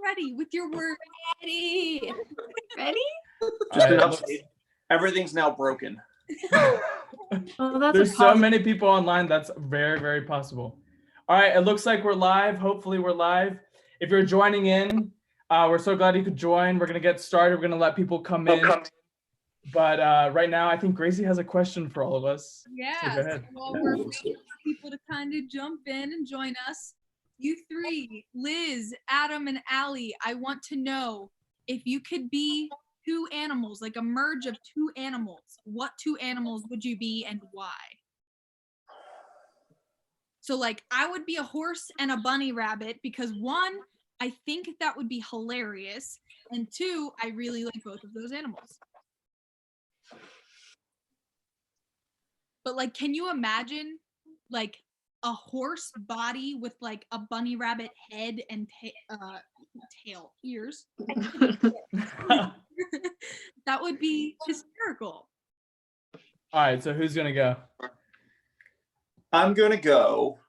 ready with your word. Ready? Ready? Just an update. Everything's now broken. There's so many people online. That's very, very possible. All right, it looks like we're live. Hopefully we're live. If you're joining in, we're so glad you could join. We're going to get started. We're going to let people come in. But right now, I think Gracie has a question for all of us. Yeah, so go ahead. While we're waiting for people to kind of jump in and join us, you three, Liz, Adam, and Allie, I want to know if you could be two animals, like a merge of two animals, what two animals would you be and why? So like I would be a horse and a bunny rabbit because one, I think that would be hilarious, and two, I really like both of those animals. But like, can you imagine like a horse body with like a bunny rabbit head and tail, ears? That would be hysterical. All right, so who's gonna go? I'm going to go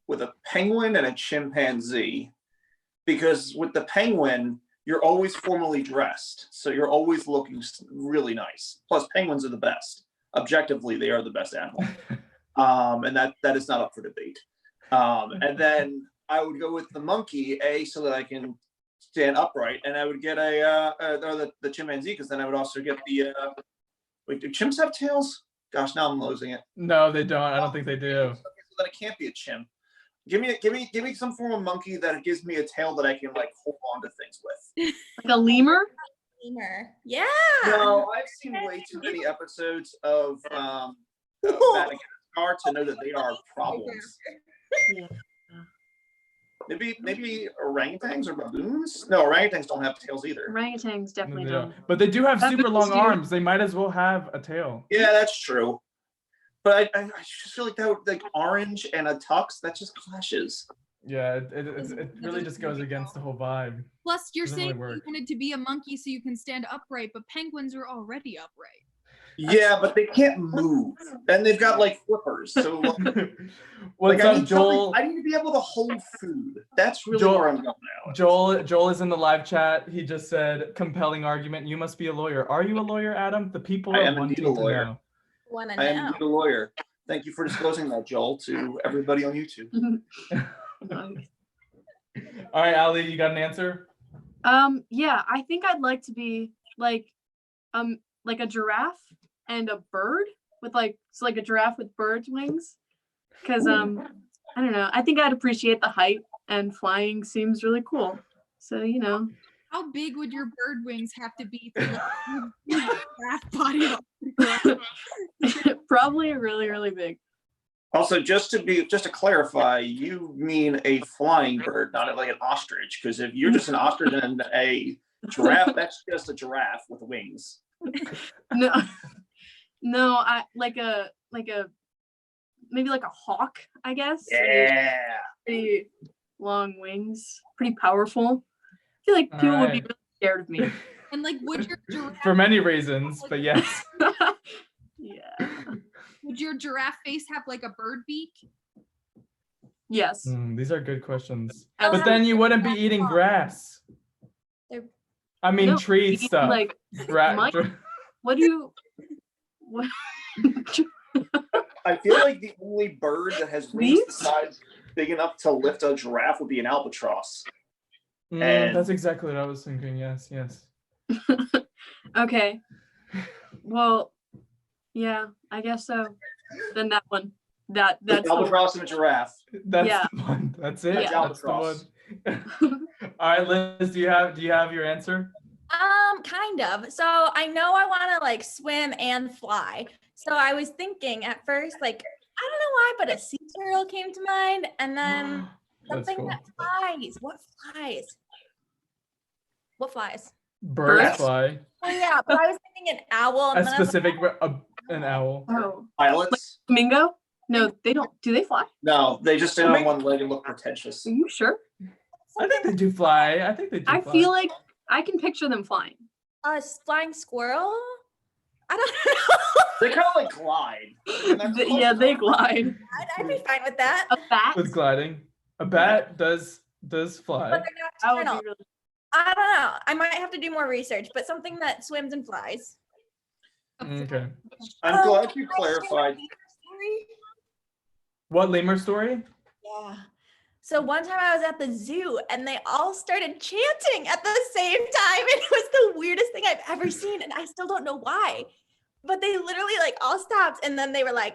with a penguin and a chimpanzee because with the penguin, you're always formally dressed. So you're always looking really nice. Plus, penguins are the best. Objectively, they are the best animal. And that is not up for debate. And then I would go with the monkey, so that I can stand upright. And I would get the chimpanzee because then I would also get the, wait, do chimps have tails? Gosh, now I'm losing it. No, they don't. I don't think they do. So that it can't be a chimp. Give me some form of monkey that gives me a tail that I can like hold on to things with. Like a lemur? Lemur. Yeah. No, I've seen way too many episodes of Madagascar to know that they are problems. Yeah. Maybe orangutans or baboons? No, orangutans don't have tails either. Orangutans definitely don't. But they do have super long arms. They might as well have a tail. Yeah, that's true. But I just feel like that would, like orange and a tux, that just clashes. Yeah, it really just goes against the whole vibe. Plus, you're Doesn't saying really you wanted to be a monkey so you can stand upright, but penguins are already upright. Yeah, but they can't move, and they've got like flippers. So, What's up, Joel? I need to be able to hold food. That's really where I'm going now. Joel is in the live chat. He just said, "Compelling argument. You must be a lawyer. Are you a lawyer, Adam? The people are wanting to know." I am indeed a lawyer. Thank you for disclosing that, Joel, to everybody on YouTube. All right, Allie, you got an answer? Yeah, I think I'd like to be like a giraffe and a bird with like a giraffe with bird's wings. Because I don't know. I think I'd appreciate the height, and flying seems really cool. So How big would your bird wings have to be for the giraffe body? Probably really, really big. Also, just to clarify, you mean a flying bird, not like an ostrich. Because if you're just an ostrich and a giraffe, that's just a giraffe with wings. No, I maybe like a hawk, I guess. Yeah. Pretty long wings, pretty powerful. I feel like people would be really scared of me. And like, would your giraffe for many reasons, but yes. Yeah. Would your giraffe face have like a bird beak? Yes. These are good questions. But then you wouldn't be eating grass. I mean, tree stuff. Like, what do you? What? I feel like the only bird that has wings the size big enough to lift a giraffe would be an albatross. And that's exactly what I was thinking. Yes. Okay. Well, yeah, I guess so. Then that one. That's albatross and a giraffe. That's the one. That's it. That's albatross. All right, Liz, do you have your answer? Kind of. So I know I want to like swim and fly. So I was thinking at first, like, I don't know why, but a sea turtle came to mind, and then something that flies. What flies? What flies? Birds fly. Oh yeah, but I was thinking an owl. A specific, an owl. Oh. Pilots? Like flamingo? No, they don't. Do they fly? No, they just stand on one leg and look pretentious. Are you sure? I think they do fly. I feel like I can picture them flying. A flying squirrel? I don't know. They kind of like glide. Yeah, they glide. I'd be fine with that. A bat? With gliding. A bat does fly. But they're That would nocturnal. be really I don't know. I might have to do more research, but something that swims and flies. Okay. I'm glad you clarified. What lemur story? Yeah. So one time I was at the zoo and they all started chanting at the same time. And it was the weirdest thing I've ever seen. And I still don't know why. But they literally like all stopped and then they were like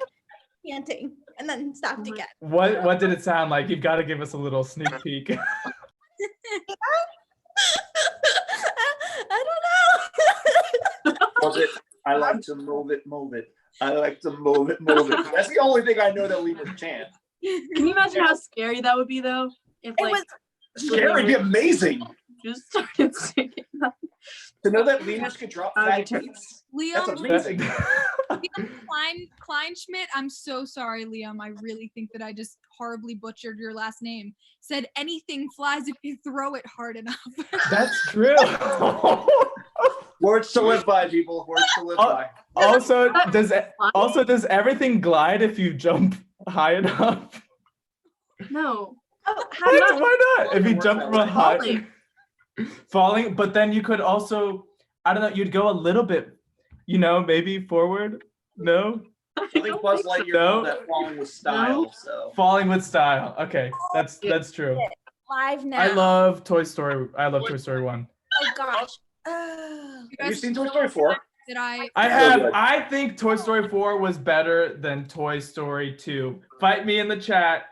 chanting and then stopped again. What did it sound like? You've got to give us a little sneak peek. I don't know. Was it? I like to move it, move it. I like to move it, move it. That's the only thing I know that lemurs chant. Can you imagine how scary that would be though? If It like was Scary would be amazing. just started singing that. To know that lemurs could drop fat dates. That's Liam, amazing. Liam Kleinschmidt, I'm so sorry, Liam. I really think that I just horribly butchered your last name. Said anything flies if you throw it hard enough. That's true. Words to live by, people. Words to live by. Also, does everything glide if you jump high enough? No. oh, how Why do you not? If you jump from a high Falling. but then you could also, I don't know, you'd go a little bit, maybe forward. No, I think Buzz Lightyear No. called that falling with style. So falling with style. Okay, that's true. live now? I love Toy Story. I love Toy Story 1. Oh gosh. Oh. have you seen Toy Story 4? Did I? I have. I think Toy Story 4 was better than Toy Story 2. Fight me in the chat,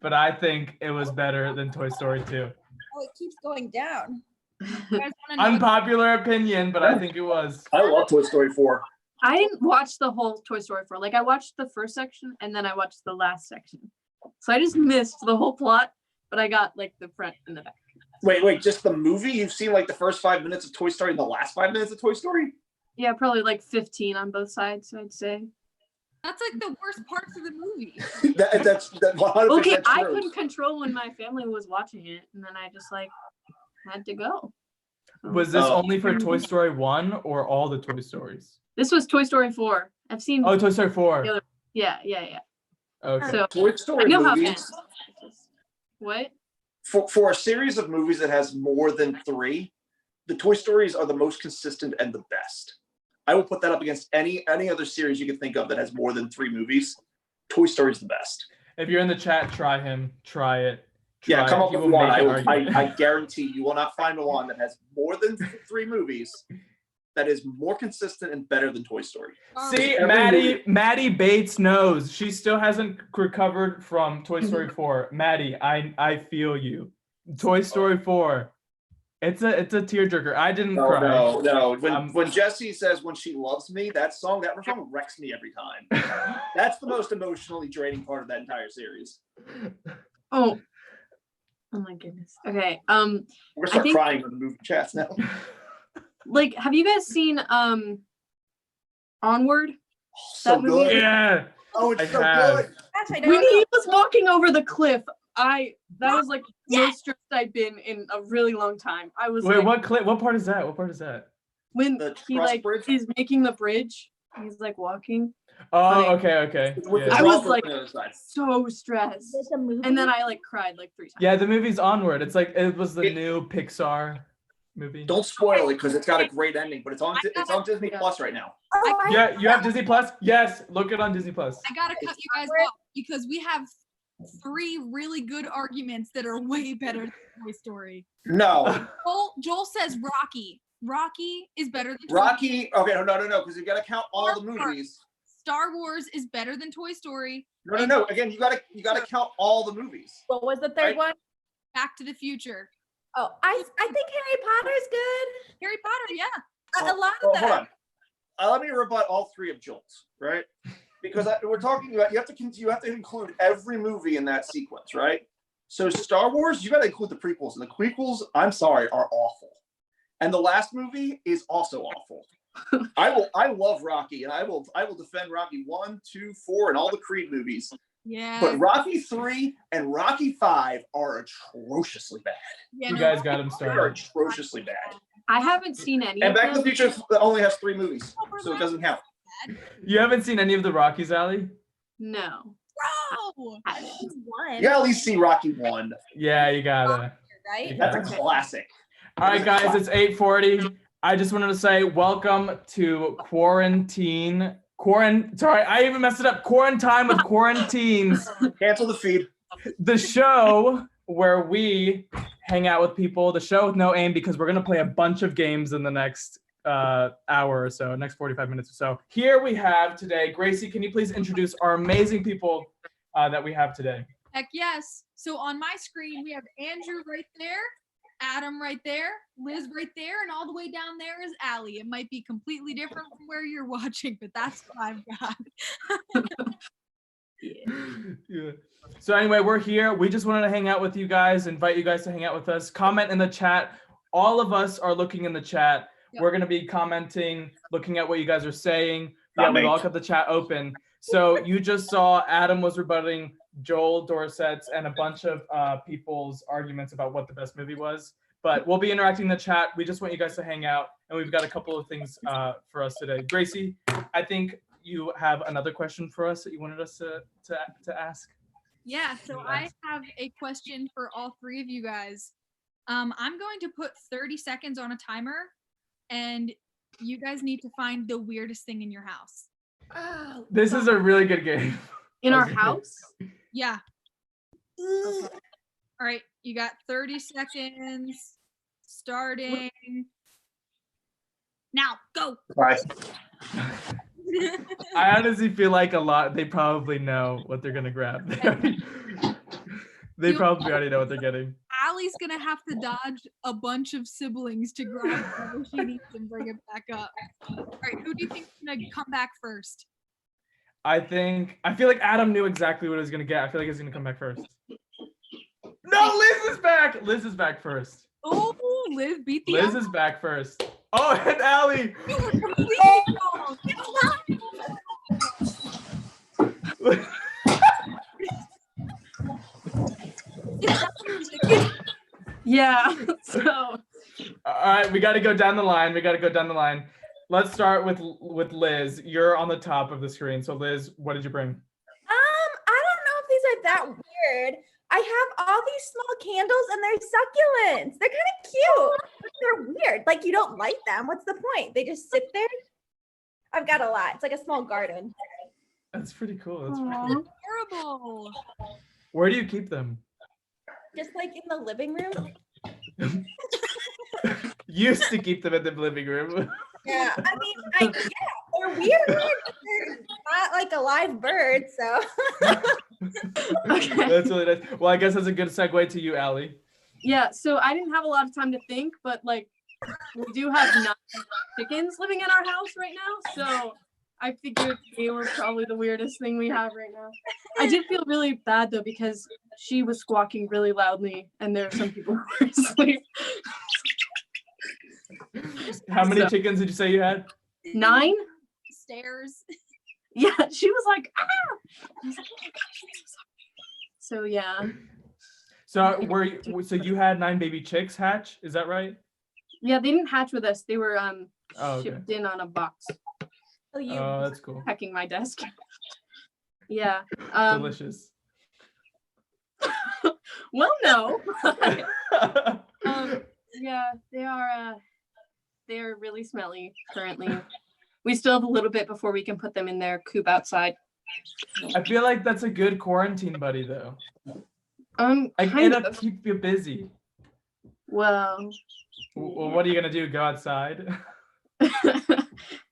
but I think it was better than Toy Story 2. Oh, it keeps going down. You guys wanna know Unpopular opinion, but I think it was. I love Toy Story 4. I didn't watch the whole Toy Story 4. Like I watched the first section and then I watched the last section. So I just missed the whole plot, but I got like the front and the back. Wait, just the movie? You've seen like the first 5 minutes of Toy Story and the last 5 minutes of Toy Story? Yeah, probably like 15 on both sides, I'd say. That's like the worst parts of the movie. That's 100% Okay, I true. couldn't control when my family was watching it, and then I just like had to go. So- Was this Oh. only for Toy Story 1 or all the Toy Stories? This was Toy Story 4. I've seen. Oh, Toy Story 4. Yeah. Okay. So Toy I Story know how movies, fans. What? for a series of movies that has more than 3, the Toy Stories are the most consistent and the best. I will put that up against any other series you can think of that has more than 3 movies. Toy Story is the best. If you're in the chat, try him. Try it. Yeah, come up He with will one. make I, an will, argument. I guarantee you will not find one that has more than 3 movies that is more consistent and better than Toy Story. See, Every Maddie Bates knows. She still hasn't recovered from Toy Story 4. Maddie, I feel you. Toy Story 4. It's a tearjerker. I didn't cry. No. When Jessie says "When She Loves Me," that song wrecks me every time. That's the most emotionally draining part of that entire series. Oh my goodness. Okay. We're gonna start think- crying in the movie chats now. Like, have you guys seen Onward? So That movie- good. Yeah. Oh, it's I so have. good. Gosh, I When don't know. he was walking over the cliff, that was like the most stressed I've been in a really long time. I was Wait, like, what clip? What part is that? What part is that? when The he cross like bridge? is making the bridge, he's like walking. Oh, Like- okay. With the Yeah. I was drop like- on the other side. So stressed. Is this a movie? And then I like cried like 3 times. Yeah, the movie's Onward. It's like it was the It- new Pixar movie. Don't spoil it because it's got a great ending, but it's on Disney Yeah. Plus right now. Oh, I- Yeah, you have Disney Plus? Yes, look it on Disney Plus. I gotta cut you guys off because we have 3 really good arguments that are way better than Toy Story. No, Joel says Rocky. Rocky is better than Toy Rocky. Okay, no, because you got to count all the movies. Star Wars is better than Toy Story. No. Again, you got to count all the movies. What was the third Right. one? Back to the Future. Oh, I think Harry Potter's good. Harry Potter, yeah. A lot Well, of hold that. on. Let me rebut all 3 of Joel's, right? Because we're talking about you have to include every movie in that sequence, right? So Star Wars, you got to include the prequels, and the prequels, I'm sorry, are awful. And the last movie is also awful. I love Rocky, and I will defend Rocky 1, 2, 4, and all the Creed movies. Yeah. But Rocky 3 and Rocky 5 are atrociously bad. yeah, You no, guys got him They are started. atrociously bad. I haven't seen any And of Back to them. the Future only has 3 movies, so it doesn't count. You haven't seen any of the Rockies, Allie? No. Bro! I didn't. One, You gotta at least see Rocky 1. Yeah, you gotta. right? That's a Okay. classic. All right, guys, it's 8:40. I just wanted to say welcome to Quaran-Teen. Sorry, I even messed it up. Quaran-Time with Quaran-Teens. Cancel the feed. The show where we hang out with people. The show with no aim, because we're going to play a bunch of games in the next hour or so, next 45 minutes or so. Here we have today, Gracie, can you please introduce our amazing people that we have today? Heck yes. So on my screen, we have Andrew right there, Adam right there, Liz right there, and all the way down there is Allie. It might be completely different from where you're watching, but that's what I've got. Yeah. So anyway, we're here. We just wanted to hang out with you guys, invite you guys to hang out with us. Comment in the chat. All of us are looking in the chat. Yep. We're going to be commenting, looking at what you guys are saying. Not Yeah, we've me. all got the chat open. So you just saw Adam was rebutting Joel Dorset's and a bunch of people's arguments about what the best movie was. But we'll be interacting in the chat. We just want you guys to hang out. And we've got a couple of things for us today. Gracie, I think you have another question for us that you wanted us to ask. Yeah, so I have a question for all three of you guys. I'm going to put 30 seconds on a timer, and you guys need to find the weirdest thing in your house. Oh, This is a really good game. In our Okay. house? Yeah. Okay. All right, you got 30 seconds starting now. Go. Bye. I honestly feel like they probably know what they're gonna grab. They probably already know what they're getting. Allie's gonna have to dodge a bunch of siblings to grab whatever she needs and bring it back up. All right, who do you think's gonna come back first? I feel like Adam knew exactly what he was gonna get. I feel like he's gonna come back first. No, Liz is back. Liz is back first. Oh, Liz beat the Liz other. is back first. Oh, and Allie. You were completely wrong. Yeah. So All right, we got to go down the line. Let's start with Liz. You're on the top of the screen. So Liz, what did you bring? I don't know if these are that weird. I have all these small candles and they're succulents. They're kind of cute. But they're weird. Like, you don't light them. What's the point? They just sit there. I've got a lot. It's like a small garden. That's pretty cool. Terrible. Where do you keep them? Just like in the living room. Used to keep them in the living room. Yeah. I mean, they're weird. They're not like a live bird, so. okay. That's really nice. Well, I guess that's a good segue to you, Allie. Yeah, so I didn't have a lot of time to think, but like we do have 9 chickens living in our house right now, so I figured they were probably the weirdest thing we have right now. I did feel really bad though because she was squawking really loudly and there are some people who were asleep. How many chickens did you say you had? 9? Stairs. Yeah, she was like, ah! I was like, oh my gosh, I'm so sorry. So yeah. So you had 9 baby chicks hatch? Is that right? Yeah, they didn't hatch with us. They were Oh, okay. shipped in on a box, Oh, that's cool. pecking my desk. Yeah. Delicious. Well, no. Yeah, they're really smelly currently. We still have a little bit before we can put them in their coop outside. I feel like that's a good quarantine buddy, though. Like, Kind it'll of. keep you busy. Well, Well, what are you gonna do? Go outside?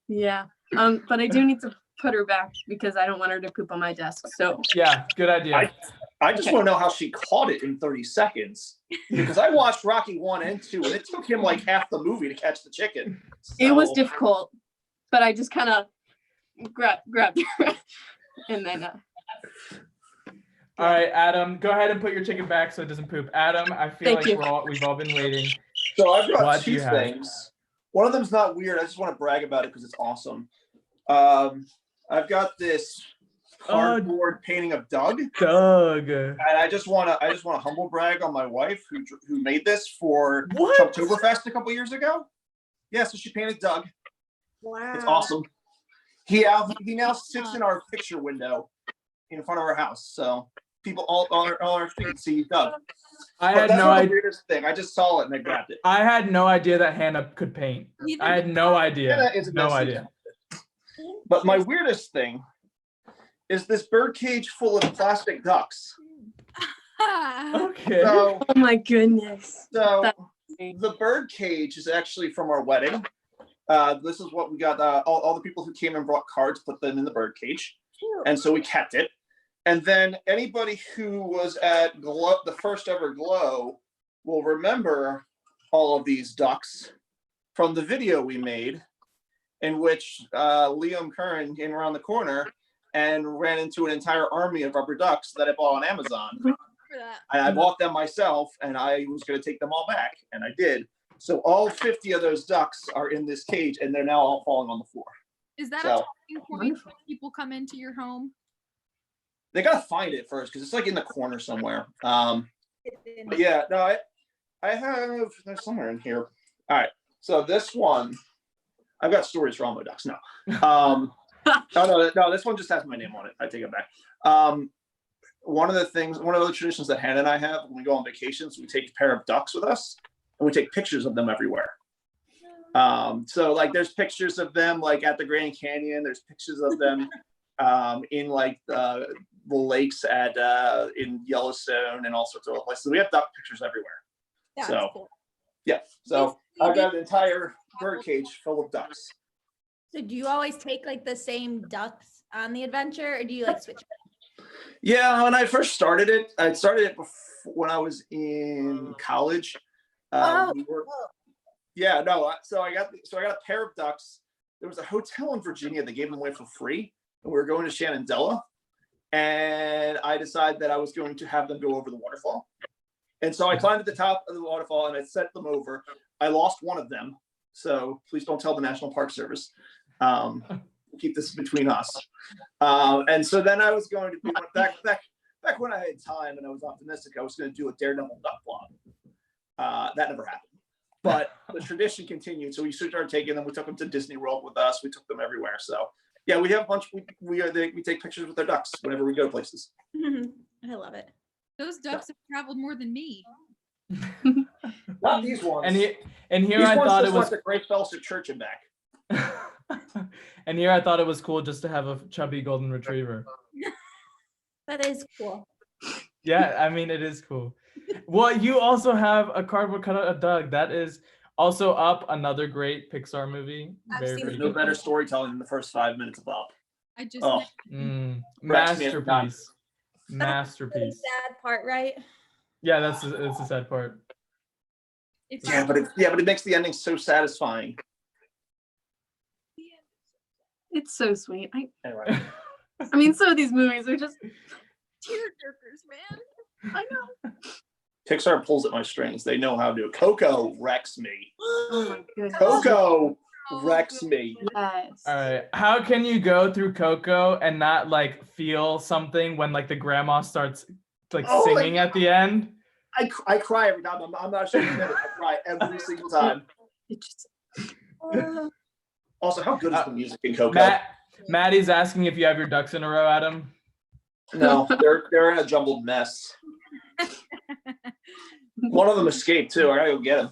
yeah. But I do need to put her back because I don't want her to poop on my desk. So Yeah, good idea. I just want to know how she caught it in 30 seconds. Because I watched Rocky 1 and 2, and it took him like half the movie to catch the chicken. it was So- difficult, but I just kind of grabbed her and then. All right, Adam, go ahead and put your chicken back so it doesn't poop. Adam, I feel Thank you. we've all been waiting. So I've got What do 2 you have? things. One of them's not weird. I just want to brag about it because it's awesome. I've got this cardboard painting of Doug, Doug. and I just want to humble brag on my wife who made this for What? Oktoberfest a couple years ago. Yeah, so she painted Doug. Wow. It's awesome. He now sits in our picture window in front of our house. So people all our street see ducks. I But had that's no not the idea. weirdest thing. I just saw it and I grabbed it. I had no idea that Hannah could paint. Neither I had no idea. Hannah is a No messy idea. But my weirdest thing is this bird cage full of plastic ducks. Okay. So, Oh my goodness. so the bird cage is actually from our wedding. This is what we got. All the people who came and brought cards put them in the bird cage, and so we kept it. And then anybody who was at the first ever Glow will remember all of these ducks from the video we made, in which Liam Curran came around the corner and ran into an entire army of rubber ducks that I bought on Amazon. I bought them myself, and I was going to take them all back, and I did. So all 50 of those ducks are in this cage, and they're now all falling on the floor. Is that So, a talking point when people come into your home? they got to find it first because it's like in the corner somewhere. But yeah, no, I have, there's somewhere in here. All right. So this one, I've got stories for all my ducks. No. No, this one just has my name on it. I take it back. One of the traditions that Hannah and I have when we go on vacations, we take a pair of ducks with us and we take pictures of them everywhere. So like there's pictures of them like at the Grand Canyon. There's pictures of them in like the lakes at in Yellowstone and all sorts of other places. We have duck pictures everywhere. That's So cool. yeah. So I've got an entire bird cage full of ducks. So do you always take like the same ducks on the adventure, or do you like switch? Yeah, when I first started it, when I was in college. Yeah, no. So I got a pair of ducks. There was a hotel in Virginia that gave them away for free, and we were going to Shenandoah, and I decided that I was going to have them go over the waterfall. And so I climbed at the top of the waterfall and I set them over. I lost one of them, so please don't tell the National Park Service. Keep this between us. And so then I was going to do back when I had time and I was optimistic, I was going to do a Daredevil duck vlog. That never happened. But the tradition continued. So we started taking them. We took them to Disney World with us. We took them everywhere. So yeah, we have a bunch. We take pictures with our ducks whenever we go places. I love it. Those ducks have traveled more than me. Not these ones. And here these I ones thought just it was went to Great Fellowship Church and back. and here I thought it was cool just to have a chubby golden retriever. That is cool. Yeah, I mean it is cool. Well, you also have a cardboard cutout of Doug. That is also Up, another great Pixar movie. There's no better storytelling than the first 5 minutes of Up. I just Masterpiece. The Masterpiece. sad part, right? Yeah, that's the sad part. Yeah, but it makes the ending so satisfying. It's so sweet. Anyway. I mean, some of these movies are just tearjerkers, man. I know. Pixar pulls at my strings. They know how to do it. Coco wrecks me. Oh my goodness. Coco wrecks me. Yes. All right. How can you go through Coco and not like feel something when like the grandma starts like singing at the end? I cry every time. I'm not sure I cry every single time. Also, how good is the music in Coco? Maddie's asking if you have your ducks in a row, Adam. No, they're in a jumbled mess. One of them escaped too. I gotta go get him.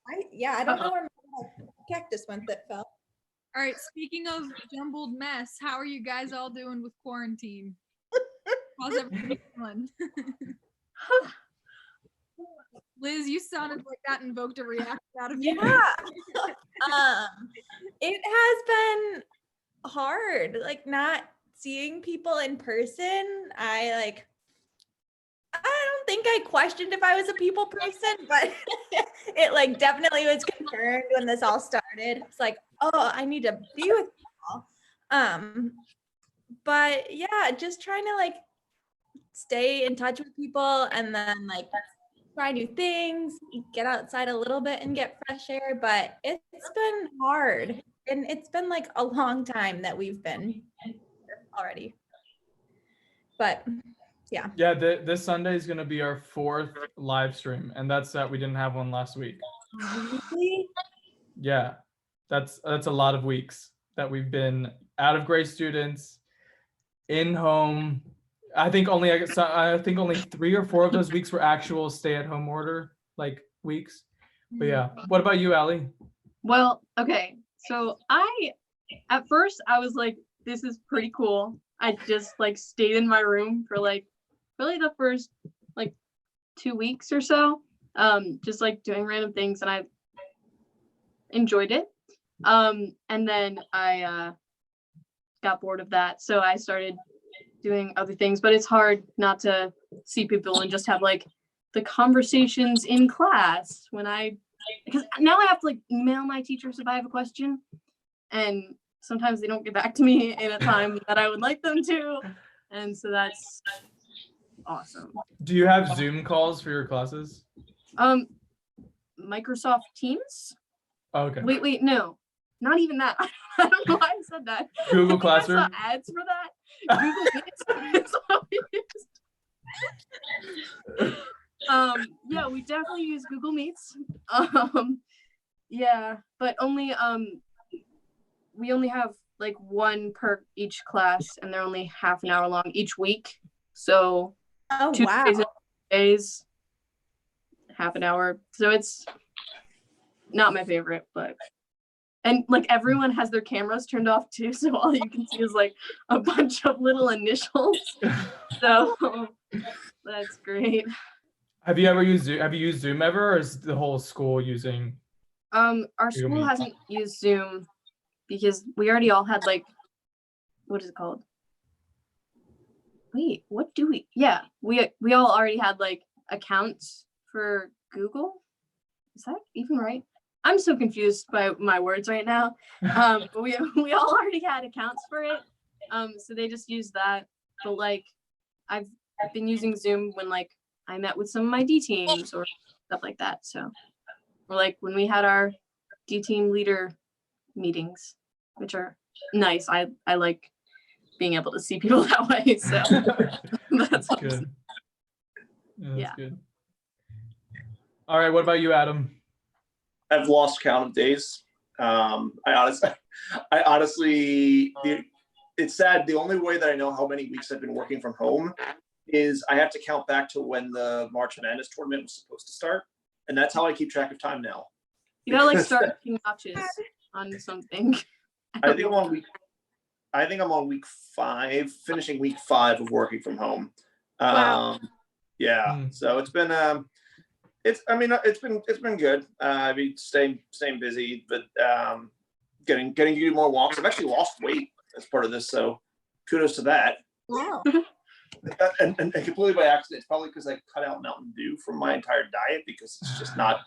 I don't know where my cactus went that fell. All right, speaking of jumbled mess, how are you guys all doing with quarantine? How's everybody feeling? Liz, you sounded like that invoked a reaction out of you. Yeah. It has been hard, like not seeing people in person. I don't think I questioned if I was a people person, but it like definitely was confirmed when this all started. It's like, oh, I need to be with people. But yeah, just trying to like stay in touch with people and then like try new things, get outside a little bit and get fresh air. But it's been hard, and it's been like a long time that we've been already. But yeah. Yeah, this Sunday is going to be our 4th live stream, and that's that we didn't have one last week. Really? Yeah, that's a lot of weeks that we've been out of Grace students, in home, I think only 3 or 4 of those weeks were actual stay-at-home order like weeks. But yeah, what about you, Allie? Well, okay. So at first I was like, this is pretty cool. I just like stayed in my room for like really the first like 2 weeks or so, just like doing random things, and I enjoyed it. And then I got bored of that, so I started doing other things. But it's hard not to see people and just have like the conversations in class because now I have to like email my teachers if I have a question, and sometimes they don't get back to me in a time that I would like them to, and so that's awesome. Do you have Zoom calls for your classes? Microsoft Teams. Oh, okay. Wait, no, not even that. I don't know why I said that. Google I Classroom. saw ads for that. Google Meets. Yeah, we definitely use Google Meets. Yeah, but only we only have like one per each class, and they're only half an hour long each week. So Oh, 2 wow. days, half an hour. So it's not my favorite, and like everyone has their cameras turned off too, so all you can see is like a bunch of little initials. So that's great. Have you used Zoom ever, or is the whole school using? Our Google school Meet? hasn't used Zoom because we already all had like, what is it called? Wait, what do we? Yeah, we all already had like accounts for Google. Is that even right? I'm so confused by my words right now. But we all already had accounts for it. So they just used that. But like, I've been using Zoom when like I met with some of my D teams or stuff like that. So, or like when we had our D team leader meetings, which are nice. I like being able to see people that way. So that's awesome. Good. That's Yeah. good. All right, what about you, Adam? I've lost count of days. I honestly, it's sad. The only way that I know how many weeks I've been working from home is I have to count back to when the March Madness tournament was supposed to start, and that's how I keep track of time now. You gotta like start making notches on something. I think I'm on week 5, finishing week 5 of working from home. Wow. Yeah. So it's been it's been good. I mean, staying busy, but getting to do more walks. I've actually lost weight as part of this, so kudos to that. Wow. And completely by accident. It's probably because I cut out Mountain Dew from my entire diet because it's just not.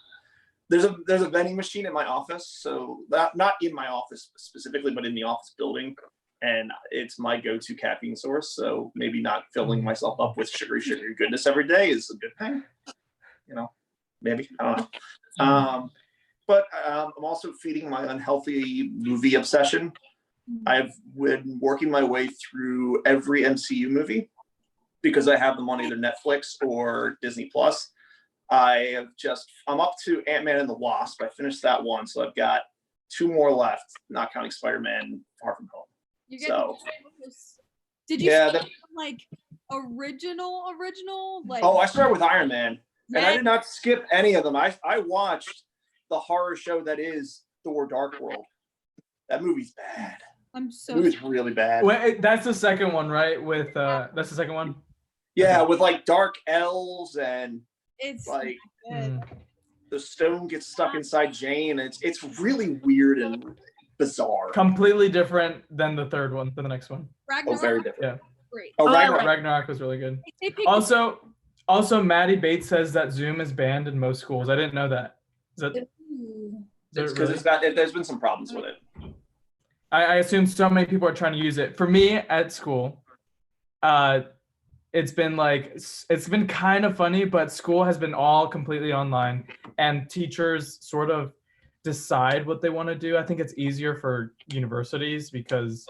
There's a vending machine in my office, so not in my office specifically, but in the office building, and it's my go-to caffeine source. So maybe not filling myself up with sugary goodness every day is a good thing. You know, maybe I don't know. But I'm also feeding my unhealthy movie obsession. I've been working my way through every MCU movie because I have them on either Netflix or Disney Plus. I'm up to Ant-Man and the Wasp. I finished that one, so I've got 2 more left, not counting Spider-Man Far From Home. You're So, did you yeah, see like original like? Oh, I started with Iron Man, and I Yeah. did not skip any of them. I watched the horror show that is Thor: Dark World. That movie's bad. I'm so The movie's really bad. Wait, that's the second one, right? With that's the second one. Yeah, Okay. with like dark elves and it's like good. the stone gets stuck inside Jane. It's really weird and bizarre. Completely different than the third one, than the next one. Oh, Ragnarok. very different. Yeah. Great. Oh, Oh, Ragnarok. Ragnarok was really good. They picked Also, Maddie Bates says that Zoom is banned in most schools. I didn't know that. Is that Ooh. It's because there's been some problems with it. I assume so many people are trying to use it. For me at school, it's been kind of funny, but school has been all completely online, and teachers sort of decide what they want to do. I think it's easier for universities because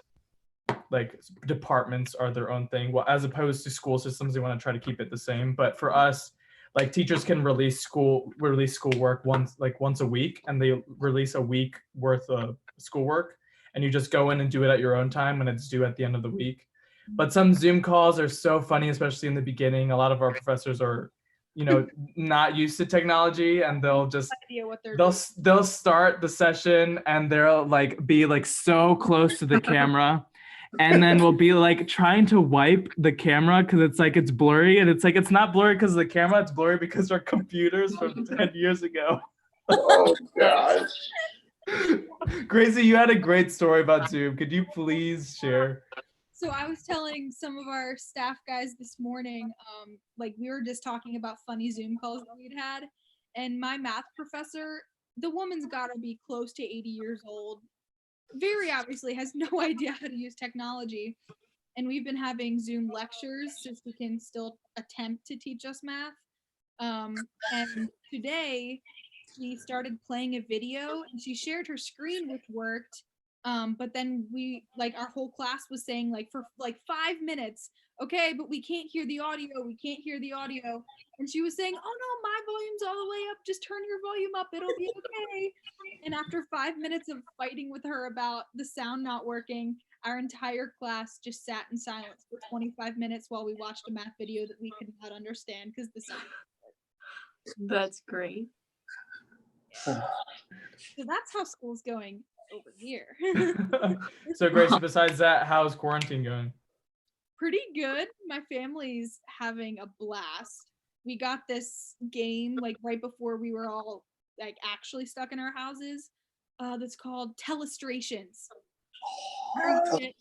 like departments are their own thing, well, as opposed to school systems, they want to try to keep it the same. But for us, like teachers can release schoolwork once a week, and they release a week worth of schoolwork, and you just go in and do it at your own time when it's due at the end of the week. But some Zoom calls are so funny, especially in the beginning. A lot of our professors are, not used to technology, and they'll just Idea what they're they'll start the session and they'll like be like so close to the camera. And then we'll be like trying to wipe the camera because it's blurry, and it's not blurry because of the camera, it's blurry because our computers from 10 years ago. Oh gosh. Gracie, you had a great story about Zoom. Could you please share? So I was telling some of our staff guys this morning, like we were just talking about funny Zoom calls that we'd had, and my math professor, the woman's gotta be close to 80 years old, very obviously has no idea how to use technology. And we've been having Zoom lectures so she can still attempt to teach us math. And today she started playing a video and she shared her screen, which worked. But then our whole class was saying for 5 minutes, okay, but we can't hear the audio. We can't hear the audio. And she was saying, oh no, my volume's all the way up. Just turn your volume up. It'll be okay. And after 5 minutes of fighting with her about the sound not working, our entire class just sat in silence for 25 minutes while we watched a math video that we could not understand because the sound. That's great. So that's how school's going over here. So Gracie, besides that, how's quarantine going? Pretty good. My family's having a blast. We got this game right before we were all actually stuck in our houses. That's called Telestrations.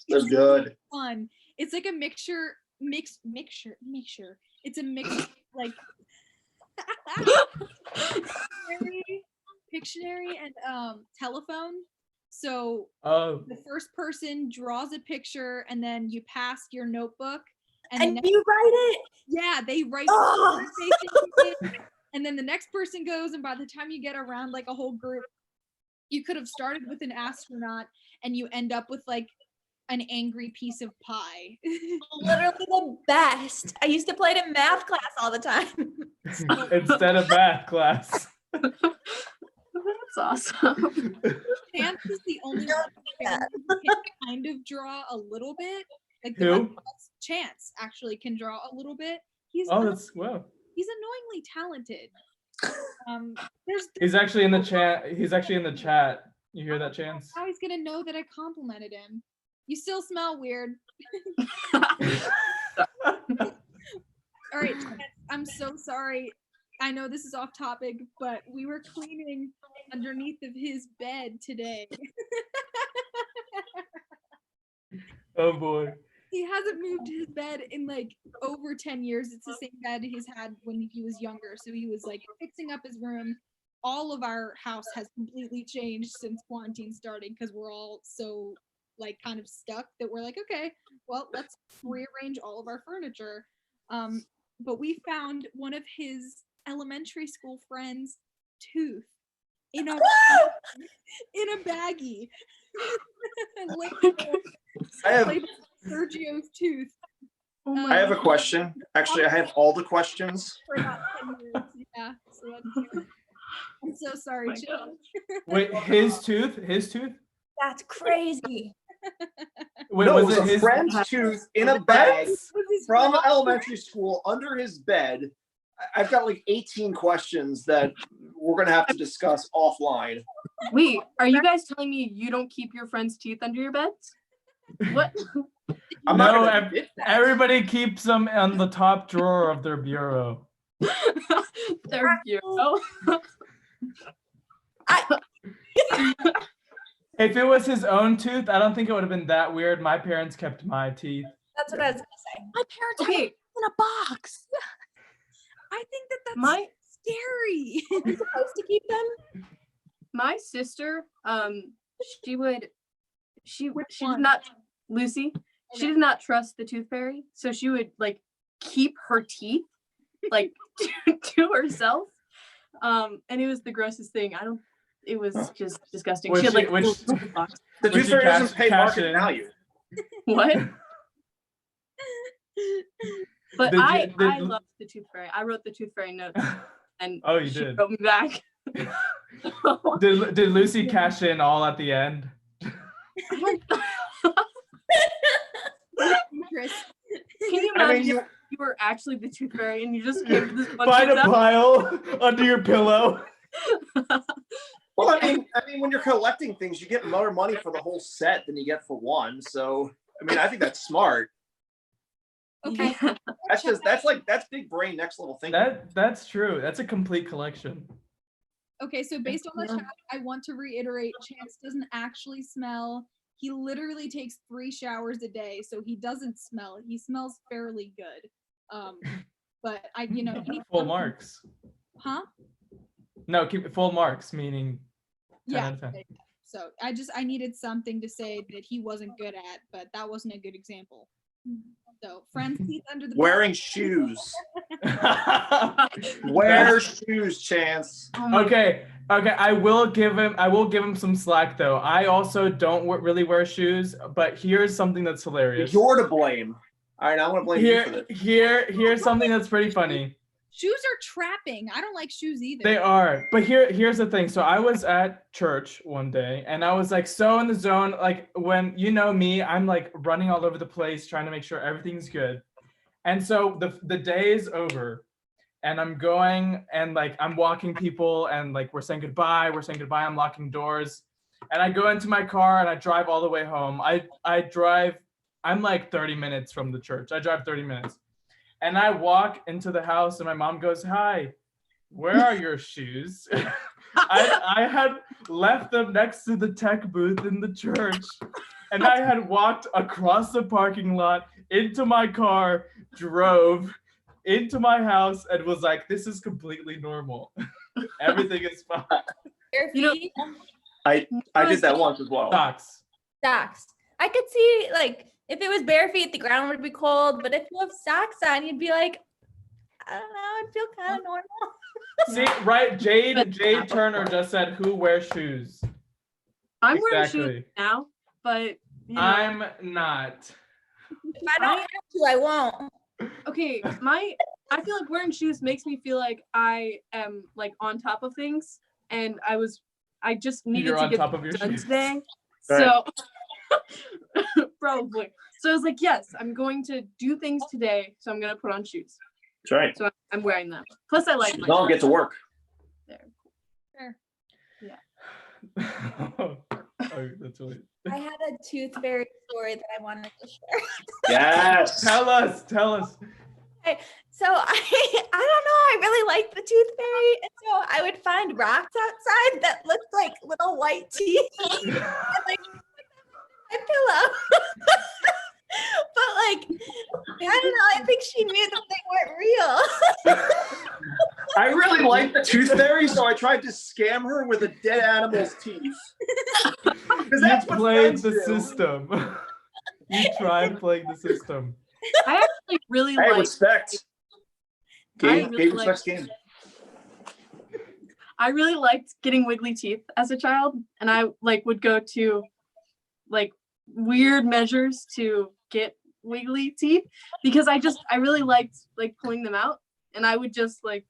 That's good. Fun. It's like a mixture. It's a mix Pictionary and telephone. So the first person draws a picture and then you pass your notebook and you write it. Yeah, they write and then the next person goes, and by the time you get around a whole group, you could have started with an astronaut and you end up with an angry piece of pie. Literally the best. I used to play it in math class all the time. Instead of math class. That's awesome. Chance is the only one who can kind of draw a little bit. Who? Chance actually can draw a little bit. That's wow. He's annoyingly talented. He's actually in the chat. You hear that, Chance? How he's gonna know that I complimented him? You still smell weird. All right, Chance, I'm so sorry. I know this is off topic, but we were cleaning underneath of his bed today. Oh boy. He hasn't moved his bed in over 10 years. It's the same bed he's had when he was younger. So he was fixing up his room. All of our house has completely changed since quarantine started because we're all so kind of stuck that we're okay, well, let's rearrange all of our furniture. But we found one of his elementary school friends' tooth in a baggie. I have Sergio's tooth. I have a question. Actually, I have all the questions. For about 10 years. Yeah, so that's I'm so sorry, Jill. Wait, his tooth? That's crazy. Wait, no, was it was it a friend's tooth in a bag from elementary school under his bed. I've got 18 questions that we're going to have to discuss offline. Wait, are you guys telling me you don't keep your friends' teeth under your beds? What? Everybody keeps them on the top drawer of their bureau. Their bureau? If it was his own tooth, I don't think it would have been that weird. My parents kept my teeth. That's what I was gonna say. My parents have it in a box. I think that's scary. You're supposed to keep them? My sister, she did not, Lucy, she did not trust the tooth fairy. So she would keep her teeth to herself. And it was the grossest thing. It was just disgusting. She had the tooth fairy doesn't pay market value. What? But I loved the tooth fairy. I wrote the tooth fairy notes, and you she did. wrote me back. Did Lucy cash in all at the end? Interest I mean, you were actually the tooth fairy and you just gave this bunch Find of a stuff. pile under your pillow. well, I mean, when you're collecting things, you get more money for the whole set than you get for one. So, I mean, I think that's smart. Okay. Yeah. That's big brain, next level thinking. That's true. That's a complete collection. Okay, so based on the Yeah. chat, I want to reiterate, Chance doesn't actually smell. He literally takes 3 showers a day, so he doesn't smell. He smells fairly good. But he needs Full something- marks. Huh? No, keep it full marks, meaning 10 Yeah. out of 10. So I needed something to say that he wasn't good at, but that wasn't a good example. So friends teeth under the Wearing shoes. Wear shoes, Chance. Oh my Okay, I will give him some slack though. I also don't really wear shoes, but here's something that's hilarious. You're to blame. All right, I'm gonna blame you for this. Here's something that's pretty funny. Shoes are trapping. I don't like shoes either. They are, but here's the thing. So I was at church one day and I was like so in the zone, like when you know me, I'm like running all over the place trying to make sure everything's good. And so the day is over and I'm going and like I'm walking people and like we're saying goodbye, I'm locking doors. And I go into my car and I drive all the way home. I'm like 30 minutes from the church. I drive 30 minutes. And I walk into the house and my mom goes, "Hi, where are your shoes?" I had left them next to the tech booth in the church. And I had walked across the parking lot into my car, drove into my house, and was like, this is completely normal. Everything is fine. Bare You know- feet, I did that once as well. Socks. socks. I could see like if it was bare feet, the ground would be cold. But if you have socks on, you'd be like, I don't know, it'd feel kind of normal. See, right? Jade Turner just said, "Who wears shoes?" I'm wearing Exactly. shoes now, but you know, I'm not. If I don't have to, I won't. okay, I feel like wearing shoes makes me feel like I am like on top of things, and I just needed You're to on get top of your done shoes. today. Right. So probably. So I was like, yes, I'm going to do things today, so I'm gonna put on shoes. That's right. So I'm wearing them. Plus, I like my Don't get to work. Oh, that's really. I had a tooth fairy story that I wanted to share. Yes. Tell us. So I don't know, I really liked the tooth fairy, and so I would find rocks outside that looked like little white teeth. And like my pillow. But like, I don't know, I think she knew that they weren't real. I really like the tooth fairy, so I tried to scam her with a dead animal's teeth. Because that's You what played friends the do. system. You tried playing the system. I actually really Hey, like. respect. I Game, really game like- respects game. I really liked getting wiggly teeth as a child, and I like would go to like weird measures to get wiggly teeth because I really liked like pulling them out, and I would just like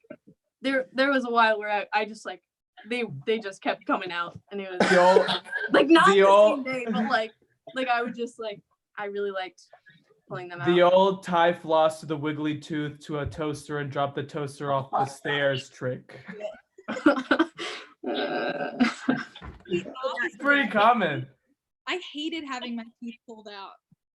there was a while where I just like they just kept coming out, and it was The old, like not the the old- same day, but like I would just like I really liked pulling them out. the old tie floss to the wiggly tooth to a toaster and drop the toaster off the stairs trick. It's pretty common. I hated having my teeth pulled out.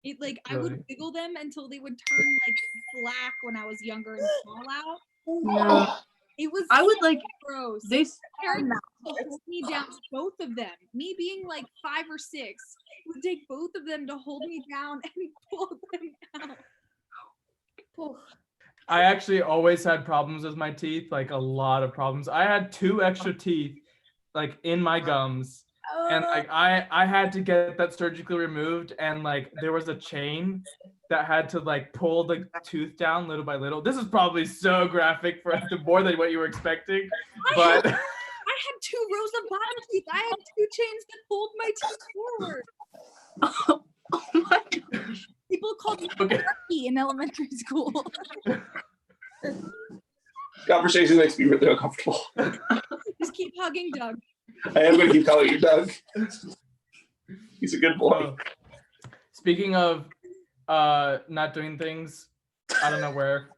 It like I Really? would wiggle them until they would turn like black when I was younger and fall out. No. It was I would so like gross. they Parents would hold me down, both of them. Me being like 5 or 6, would take both of them to hold me down and pull them out. I actually always had problems with my teeth, like a lot of problems. I had 2 extra teeth like in my gums. And like I had to get that surgically removed, and like there was a chain that had to like pull the tooth down little by little. This is probably so graphic for the more than what you were expecting, but I had 2 rows of bottom teeth. I had 2 chains that pulled my teeth forward. oh my gosh. People called me Okay. Lucky in elementary school. Conversation makes me really uncomfortable. Just keep hugging Doug. I am going to keep calling you Doug. He's a good boy. Speaking of not doing things, I don't know where.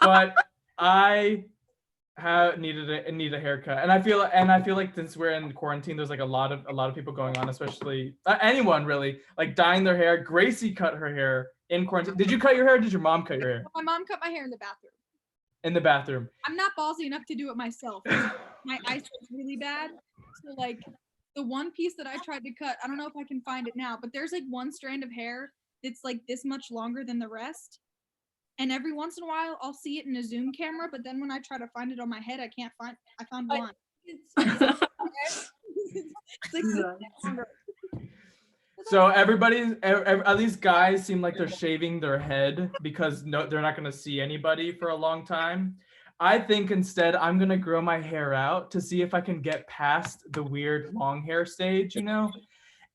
But I need a haircut, and I feel like since we're in quarantine, there's like a lot of people going on, especially anyone really, like dyeing their hair. Gracie cut her hair in quarantine. Did you cut your hair? Or did your mom cut your hair? My mom cut my hair in the bathroom. In the bathroom. I'm not ballsy enough to do it myself. My eyesight's really bad. So like the one piece that I tried to cut, I don't know if I can find it now, but there's like one strand of hair that's like this much longer than the rest. And every once in a while, I'll see it in a Zoom camera, but then when I try to find it on my head, I can't find. I found one. It's like longer. So everybody, at least guys, seem like they're shaving their head because they're not gonna see anybody for a long time. I think instead I'm gonna grow my hair out to see if I can get past the weird long hair stage, you know,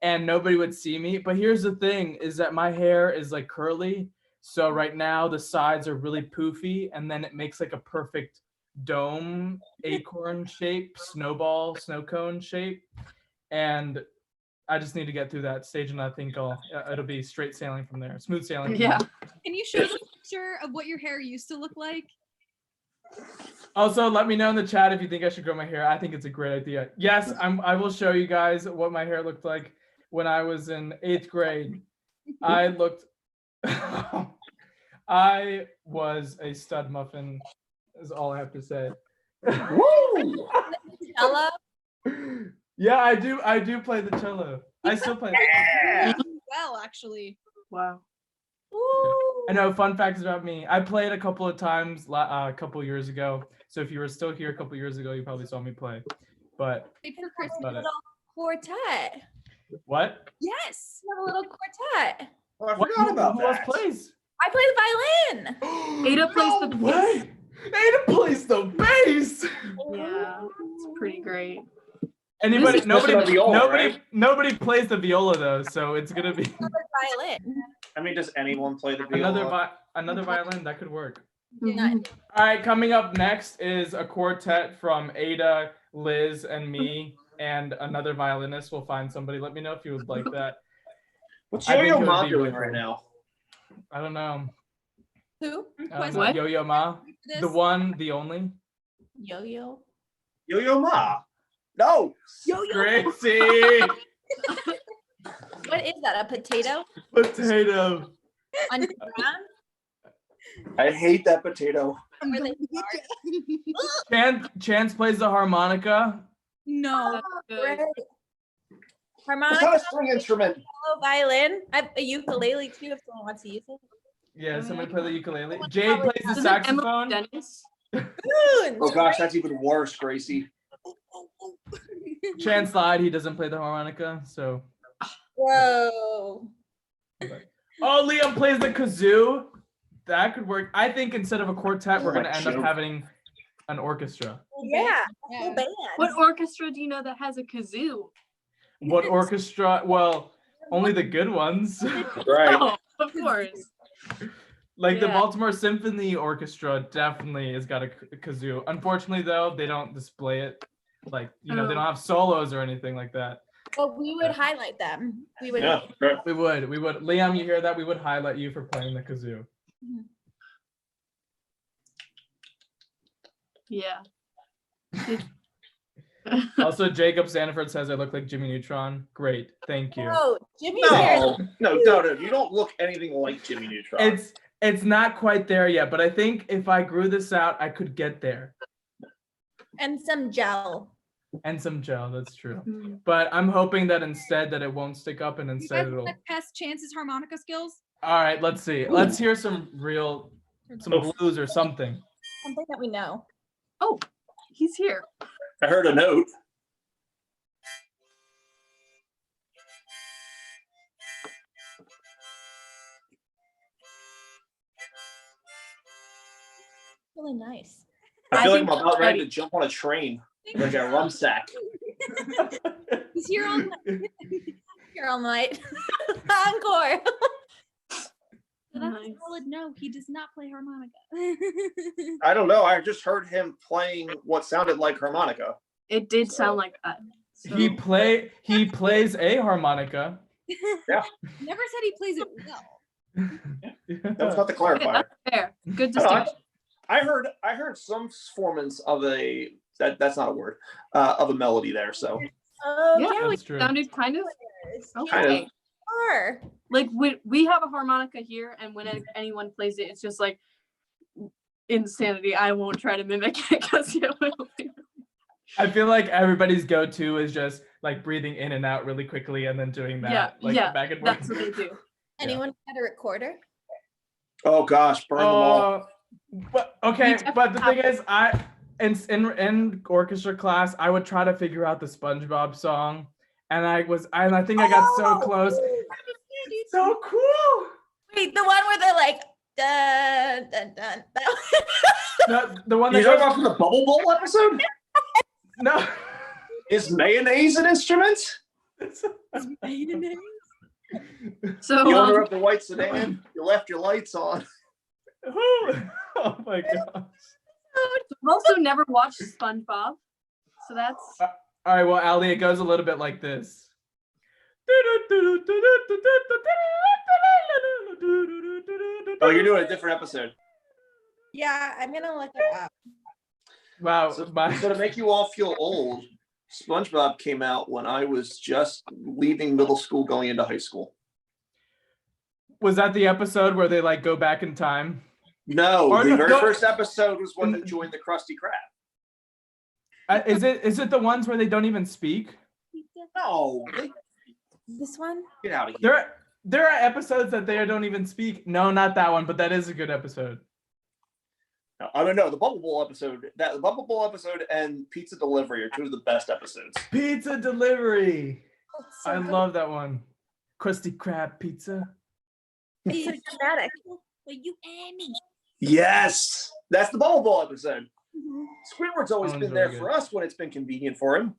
and nobody would see me. But here's the thing: is that my hair is like curly. So right now the sides are really poofy, and then it makes like a perfect dome, acorn shape, snowball, snow cone shape. And I just need to get through that stage, and I think it'll be straight sailing from there, smooth sailing. Yeah. Can you show the picture of what your hair used to look like? Also, let me know in the chat if you think I should grow my hair. I think it's a great idea. Yes, I will show you guys what my hair looked like when I was in 8th grade. I was a stud muffin, is all I have to say. Woo! Hello. Yeah, I do play the cello. I still play. Well, actually. Wow. Ooh. I know, fun facts about me. I played a couple of times a couple years ago. So if you were still here a couple years ago, you probably saw me play. But Big for Christmas. about it. Little quartet. What? Yes. You have a little quartet. Oh, I forgot about Who else that. plays? I play the violin. Ada plays the bass. Ada plays the bass. Yeah, it's pretty great. Anybody? This is missing a viola, right? Nobody plays the viola though, so it's gonna be Violin. I mean, does anyone play the viola? another violin that could work. Mhm. All right, coming up next is a quartet from Ada, Liz, and me, and another violinist. We'll find somebody. Let me know if you would like that. What's I think Yo-Yo it would Ma be doing really right cool. now? I don't know. Who? What? Yo-Yo Ma, This. the one, the only. Yo-yo. Yo-Yo Ma. No. Gracie. What is that? A potato? Potato. On the ground? I hate that potato. Where they Chance plays the harmonica. No. Good. It's Harmonica, not a string instrument. cello, violin. I have a ukulele too if someone wants to use it. Yeah, somebody play the ukulele. Jade plays the Doesn't saxophone. Emily Dennis? Spoons. Oh gosh, that's even worse, Gracie. Chance lied. He doesn't play the harmonica. So. Whoa. Oh, Liam plays the kazoo. That could work. I think instead of a quartet, we're Oh, gonna end up joke. having an orchestra. Yeah. Yeah. Full band. What orchestra do you know that has a kazoo? What orchestra? Well, only the good ones. Right. Oh, of course. Like the Yeah. Baltimore Symphony Orchestra definitely has got a kazoo. Unfortunately, though, they don't display it. Like, you know, they don't have solos or anything like that. But we would highlight them. We would. Yeah. Right. We would. Liam, you hear that? We would highlight you for playing the kazoo. Yeah. Also, Jacob Sanford says I look like Jimmy Neutron. Great, thank you. Oh, Jimmy's hair. No. You don't look anything like Jimmy Neutron. It's not quite there yet, but I think if I grew this out, I could get there. And some gel. And some gel, that's true. Mhm. But I'm hoping that instead that it won't stick up and You instead guys it'll. want to test Chance's harmonica skills? All right, let's see. Let's hear some blues or something. Something that we know. Oh, he's here. I heard a note. Really nice. I feel like I'm think about I'm ready to ready. jump on a train like a rum sack. He's here on. Here all night. Encore. That's Nice. a solid no. He does not play harmonica. I don't know. I just heard him playing what sounded like harmonica. It did sound like that. So. He plays a harmonica. Never said he plays it well. That was not the Okay, clarifier. that's fair. Good I don't know, distinction. I heard some performance of that's not a word of a melody there. So Oh, Yeah, yeah, we That's true. Sounded kind of Kind of. okay. are. Like we have a harmonica here, and when anyone plays it, it's just like insanity. I won't try to mimic it because it will be. I feel like everybody's go-to is just like breathing in and out really quickly and then doing that back and forth. That's what they do. Anyone got a recorder? oh gosh, burn them all. But okay, We but the thing is, in orchestra class, I would try to figure out the SpongeBob song, and I think I got so close. So cool. Wait, the one where they're like, dun, dun, dun. The one You that talking about from the Bubble Bowl episode? no. Is mayonnaise an instrument? So You owner of the white sedan, you left your lights on. Oh my gosh. I've also never watched SpongeBob, so that's All right, well, Ali, it goes a little bit like this. Oh, you're doing a different episode. Yeah, I'm gonna look it up. Wow. So to make you all feel old, SpongeBob came out when I was just leaving middle school, going into high school. Was that the episode where they like go back in time? No, Or the no, very no. first episode was when he joined the Krusty Krab. Is it the ones where they don't even speak? No, This one? get out of here. There are episodes that they don't even speak. No, not that one, but that is a good episode. No, I don't know. The Bubble Bowl episode and Pizza Delivery are two of the best episodes. Pizza delivery. That's so I good. love that one. Krusty Krab pizza. It's so dramatic. You and me. Yes, that's the Bubble Bowl episode. Squidward's always That been one's there really for good. us when it's been convenient for him.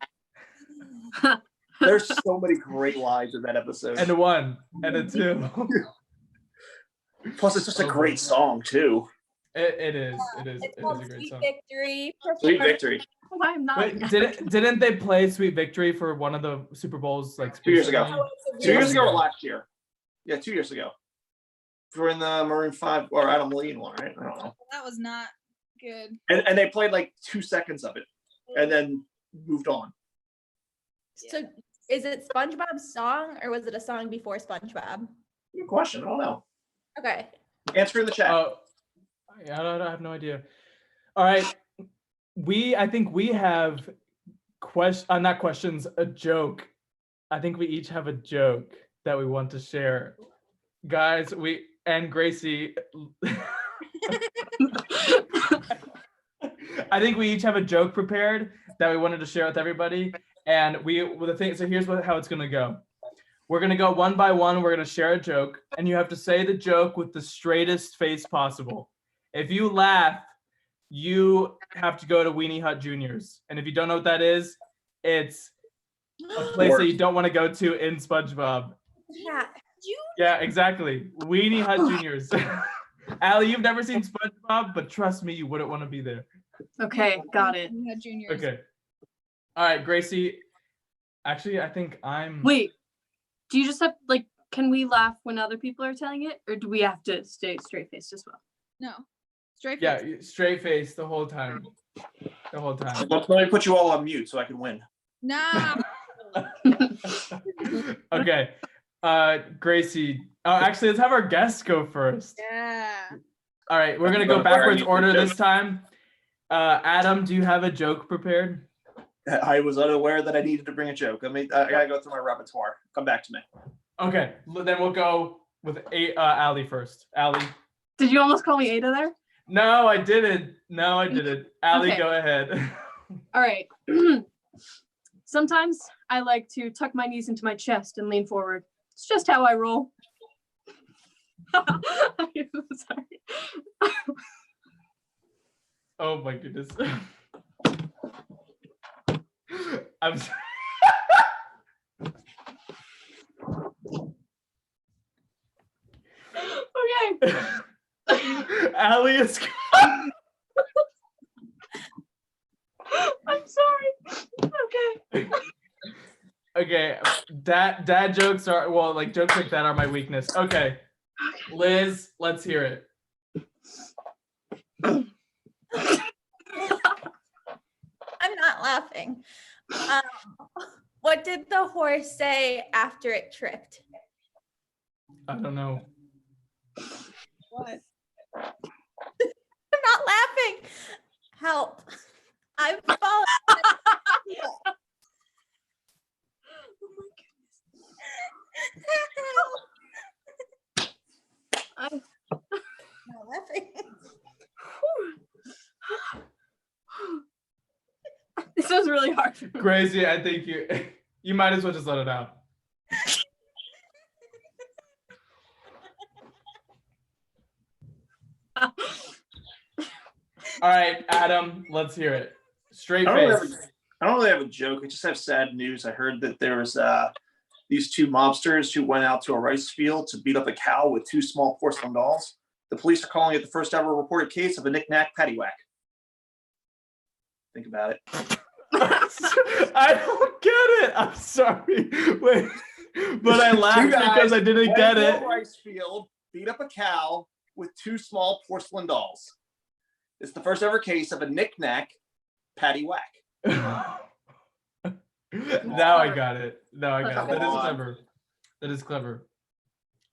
There's so many great lines in that episode. And a 1 and a 2. Plus, it's just a Oh, great song too. It is. It is. It's It called is a great Sweet song. Victory. Sweet victory. I'm not. Wait, didn't they play Sweet Victory for one of the Super Bowls like 2 years ago. recently? Oh, it's a 2 years really- ago or last year? Yeah, 2 years ago. We're in the Maroon 5 or Adam Levine one, right? I don't know. That was not good. And they played like 2 seconds of it and then moved on. So is it SpongeBob's song or was it a song before SpongeBob? Good question. I don't know. Okay. Answer in the chat. Oh, yeah, I have no idea. All right, I think we have not questions, a joke. I think we each have a joke that we want to share, guys. We and Gracie. I think we each have a joke prepared that we wanted to share with everybody, and so here's how it's gonna go. We're gonna go one by one. We're gonna share a joke, and you have to say the joke with the straightest face possible. If you laugh, you have to go to Weenie Hut Juniors. And if you don't know what that is, it's a place that you don't want to go to in SpongeBob. Yeah. Yeah, exactly. Weenie Hut Juniors. Allie, you've never seen SpongeBob, but trust me, you wouldn't want to be there. Okay, got it. We had juniors. Okay. All right, Gracie. Actually, I think I'm. Wait, do you just have like? Can we laugh when other people are telling it, or do we have to stay straight faced as well? No. Straight Yeah, face. straight face the whole time. The whole time. Let me put you all on mute so I can win. Nah. Okay. Gracie. Oh, actually, let's have our guests go first. Yeah. All right, we're gonna go backwards order this time. Adam, do you have a joke prepared? I was unaware that I needed to bring a joke. I gotta go through my repertoire. Come back to me. Okay, then we'll go with Allie first. Allie. Did you almost call me Ada there? No, I didn't. Allie, Okay. go ahead. All right. Sometimes I like to tuck my knees into my chest and lean forward. It's just how I roll. I'm sorry. Oh my goodness. I'm sorry. Okay. Allie is. I'm sorry. Okay. Okay, dad jokes are jokes like that are my weakness. Okay. Liz, let's hear it. I'm not laughing. What did the horse say after it tripped? I don't know. What? I'm not laughing. Help. I'm falling. I- Not laughing. This was really hard for me. Gracie, I think you might as well just let it out. All right, Adam, let's hear it. Straight I don't, face. I don't really have a joke. I just have sad news. I heard that there was these two mobsters who went out to a rice field to beat up a cow with 2 small porcelain dolls. The police are calling it the first ever reported case of a knick-knack paddywhack. Think about it. I don't get it. I'm sorry. Wait, but I laughed because I didn't went get to it. a rice field, beat up a cow with 2 small porcelain dolls. It's the first ever case of a knick-knack paddywhack. Now I got it. Now I got it. That is Come on. clever. That is clever.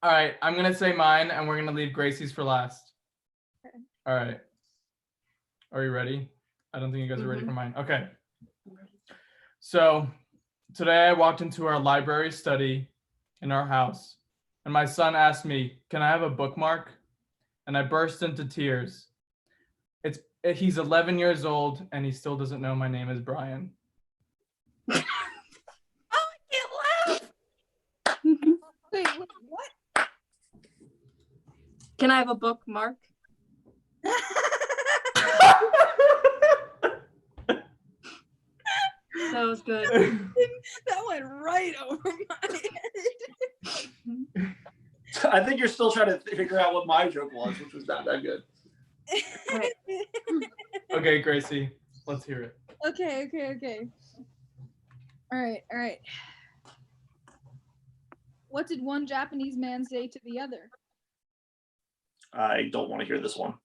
All right, I'm gonna say mine, and we're gonna leave Gracie's for last. All right. Are you ready? I don't think you guys are ready for mine. Okay. So today I walked into our library study in our house, and my son asked me, "Can I have a bookmark?" And I burst into tears. He's 11 years old, and he still doesn't know my name is Brian. Oh, I can't laugh. Wait, what? Can I have a bookmark? That was good. That went right over my head. I think you're still trying to figure out what my joke was, which was not that good. Right. Okay, Gracie, let's hear it. Okay. All right. What did one Japanese man say to the other? I don't want to hear this one.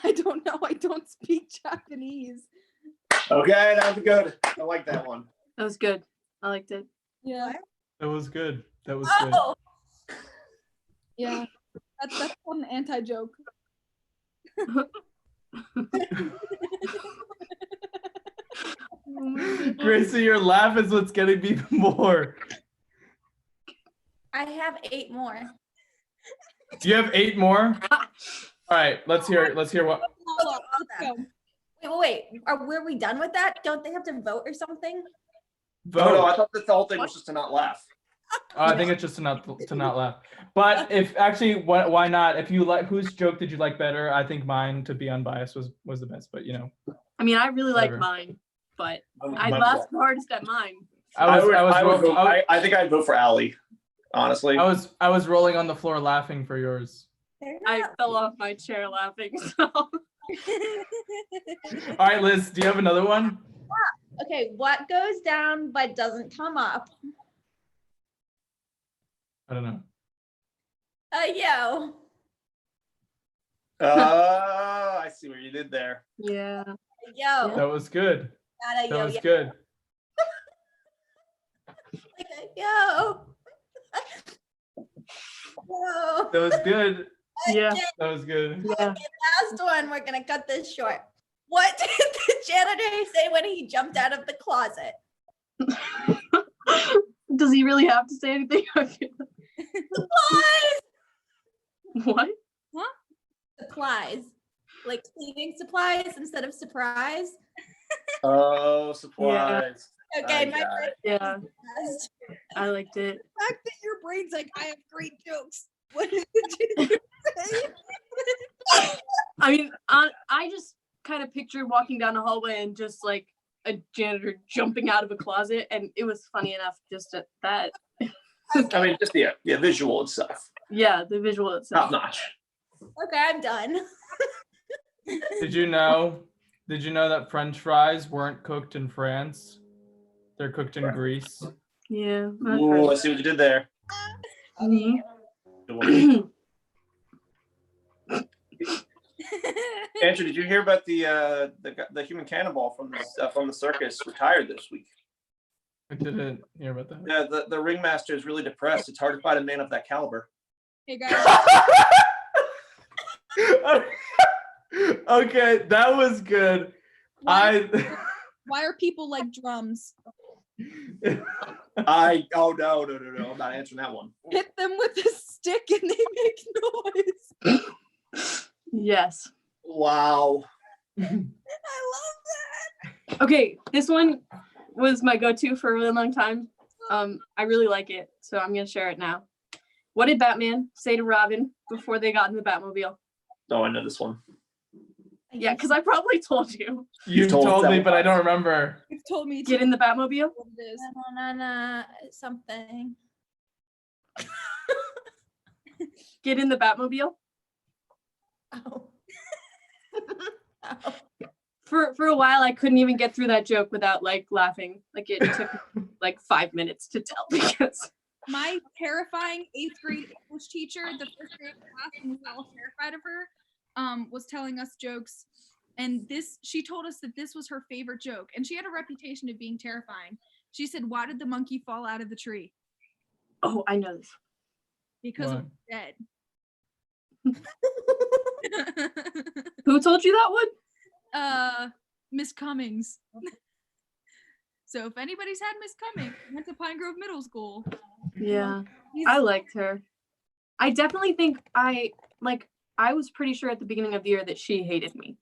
I don't know. I don't speak Japanese. Okay, that was good. I like that one. That was good. I liked it. Yeah. That was good. That was good. Oh, Yeah. That's called an anti-joke. Gracie, your laugh is what's getting me more. I have 8 more. Do you have 8 more? All right, let's hear it. Let's hear what. Let's go. Wait. Were we done with that? Don't they have to vote or something? Oh no, Vote. I thought that the whole thing was just to not laugh. I think it's just to not laugh. But if actually, why not? If you like, whose joke did you like better? I think mine, to be unbiased, was the best. But you know, I mean, I really like Whatever. mine, but I laughed hardest at mine. I think I'd vote for Allie, honestly. I was rolling on the floor laughing for yours. I fell off my chair laughing. So. All right, Liz, do you have another one? Okay, what goes down but doesn't come up? I don't know. Yo. I see what you did there. Yeah. Yo. That was good. Got a That yo. was good. Like a yo. Yo. That was good. Yeah. That was good. Yeah. Last one, we're gonna cut this short. What did the janitor say when he jumped out of the closet? Does he really have to say anything? Supplies! What? Supplies. Like cleaning supplies instead of surprise. Oh, supplies. Okay, I my got it. Yeah, first. I liked it. The fact that your brain's like, I have great jokes. What did you say? I mean, I just kind of pictured walking down a hallway and just like a janitor jumping out of a closet, and it was funny enough just at that. I mean, just the visual and stuff. Yeah, the visual Top itself. notch. Okay, I'm done. Did you know that French fries weren't cooked in France? They're cooked in Greece. Yeah. Ooh, I see what you did there. Mhm. Good one. Andrew, did you hear about the human cannonball from the circus retired this week? I didn't hear about that. Yeah, the ringmaster is really depressed. It's hard to find a man of that caliber. Hey guys, Okay, that was good. why are people like drums? Oh no, I'm not answering that one. Hit them with a stick and they make noise. Yes. Wow. I love that. Okay, this one was my go-to for a really long time. I really like it, so I'm gonna share it now. What did Batman say to Robin before they got in the Batmobile? Oh, I know this one. Yeah, because I probably told you. You told me, but I don't remember. You've told me to Get in the Batmobile. what it is. Something. Get in the Batmobile. Oh. For a while, I couldn't even get through that joke without like laughing. Like it took like 5 minutes to tell because My terrifying 8th grade English teacher, the first day of class, and we were all terrified of her, was telling us jokes. And she told us that this was her favorite joke. And she had a reputation of being terrifying. She said, "Why did the monkey fall out of the tree?" oh, I know this. Because it Why? was dead. Who told you that one? Miss Cummings. So if anybody's had Miss Cummings, went to Pine Grove Middle School. Yeah, He's- I liked her. I definitely think I was pretty sure at the beginning of the year that she hated me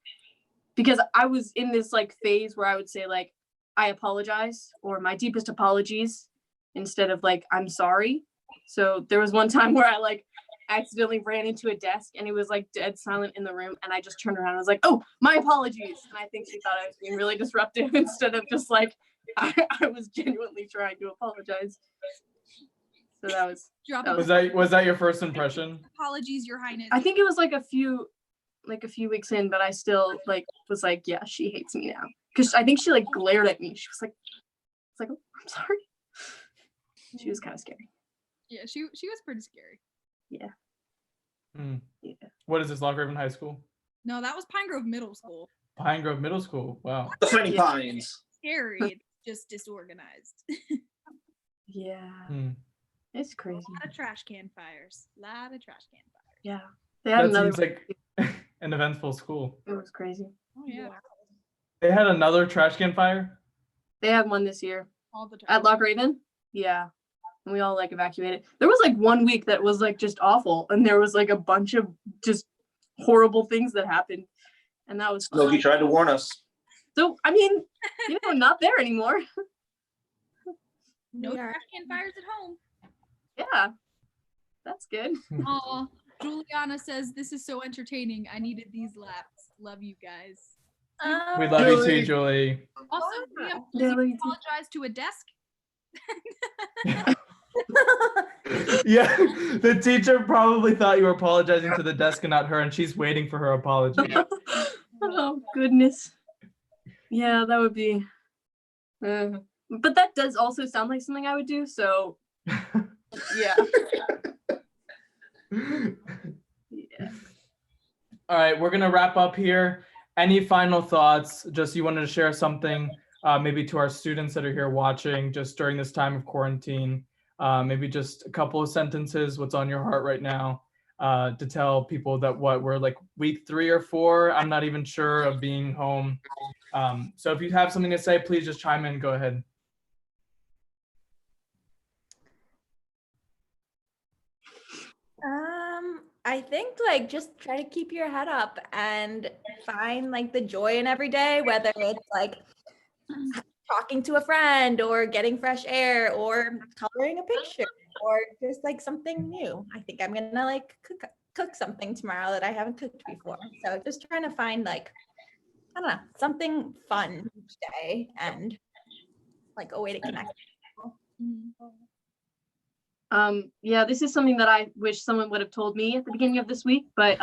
because I was in this like phase where I would say like I apologize or my deepest apologies instead of like I'm sorry. So there was one time where I like accidentally ran into a desk and it was like dead silent in the room and I just turned around and I was like, oh, my apologies. And I think she thought I was being really disruptive instead of just like I was genuinely trying to apologize. So that was Dropping Was that your first impression? apologies, Your Highness. I think it was like a few weeks in, but I still like was like, yeah, she hates me now. Cause I think she like glared at me. She was like, oh, I'm sorry. She was kind of scary. Yeah, she was pretty scary. Yeah. Hmm. Yeah. What is this, Lockhaven High School? No, that was Pine Grove Middle School. Pine Grove Middle School. Wow. The Fighting Pines. Scary, it's just disorganized. Yeah. Hmm. It's crazy. A lot of trash can fires. Yeah. They had That another seems like an eventful school. it was crazy. Oh yeah, They had another trash can fire? They had one this year all the time. at Lock Raven. Yeah. And we all like evacuated. There was like 1 week that was like just awful. And there was like a bunch of just horrible things that happened. And that was fun. Loki tried to warn us. So, I mean, not there anymore. No We are- trash can fires at home. Yeah. That's good. Oh, Juliana says this is so entertaining. I needed these laps. Love you guys. We love you Julie. too, Julie. Also, we have Yeah, love you too. apologize to a desk. Yeah, the teacher probably thought you were apologizing to the desk and not her, and she's waiting for her apology. Oh, goodness. Yeah, that would be. But that does also sound like something I would do. So, yeah. Yeah. All right, we're gonna wrap up here. Any final thoughts? Just you wanted to share something, maybe to our students that are here watching, just during this time of quarantine. Maybe just a couple of sentences. What's on your heart right now? To tell people that we're like week 3 or 4. I'm not even sure of being home. So if you have something to say, please just chime in. Go ahead. I think like just try to keep your head up and find like the joy in every day, whether it's like talking to a friend or getting fresh air or coloring a picture or just like something new. I think I'm gonna like cook something tomorrow that I haven't cooked before. So just trying to find like, I don't know, something fun each day and like a way to connect with people. Yeah, this is something that I wish someone would have told me at the beginning of this week, but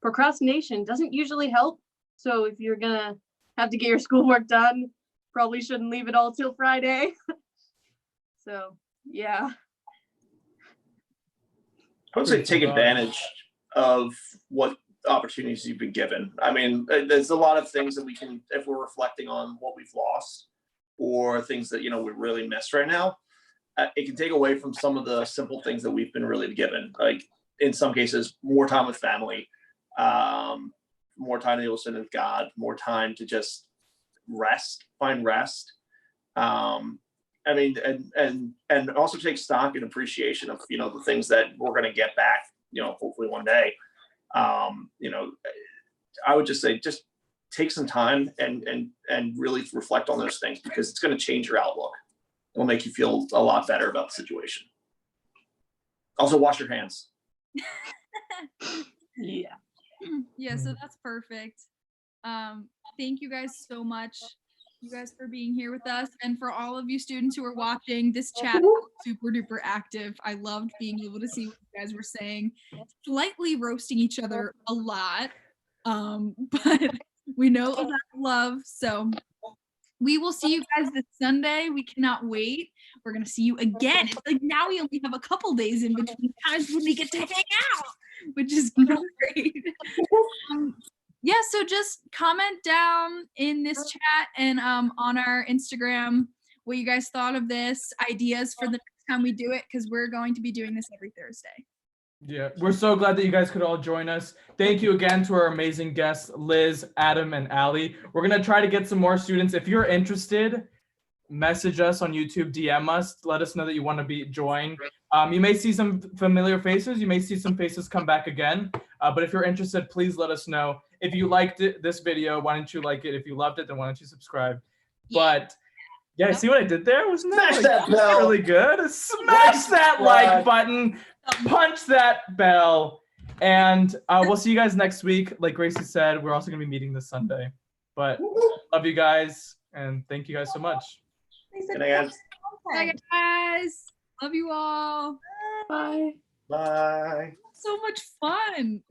procrastination doesn't usually help. So if you're gonna have to get your schoolwork done, probably shouldn't leave it all till Friday. So yeah. I would say take advantage of what opportunities you've been given. I mean, there's a lot of things that we can, if we're reflecting on what we've lost or things that, we really miss right now, it can take away from some of the simple things that we've been really given. Like in some cases, more time with family, more time to listen to God, more time to just find rest. I mean, and also take stock and appreciation of, the things that we're going to get back, hopefully one day. I would just say, just take some time and really reflect on those things, because it's going to change your outlook. It will make you feel a lot better about the situation. Also, wash your hands. Yeah. Yeah, so that's perfect. Thank you guys so much, you guys, for being here with us. And for all of you students who are watching, this chat is super duper active. I loved being able to see what you guys were saying, slightly roasting each other a lot. But we know it was out of love. So we will see you guys this Sunday. We cannot wait. We're going to see you again. It's like now we only have a couple days in between times when we get to hang out, which is great. Yeah, so just comment down in this chat and on our Instagram what you guys thought of this, ideas for the next time we do it, because we're going to be doing this every Thursday. Yeah, we're so glad that you guys could all join us. Thank you again to our amazing guests, Liz, Adam, and Allie. We're going to try to get some more students. If you're interested, message us on YouTube, DM us, let us know that you want to join. You may see some familiar faces. You may see some faces come back again. But if you're interested, please let us know. If you liked this video, why don't you like it? If you loved it, then why don't you subscribe? But yeah, see what I did there? Wasn't that, Smash that bell. Really good? Smash that like button, punch that bell, and we'll see you guys next week. Like Gracie said, we're also going to be meeting this Sunday. But love you guys, and thank you guys so much. Good night, guys. Bye, guys. Love you all. Bye. Bye. So much fun.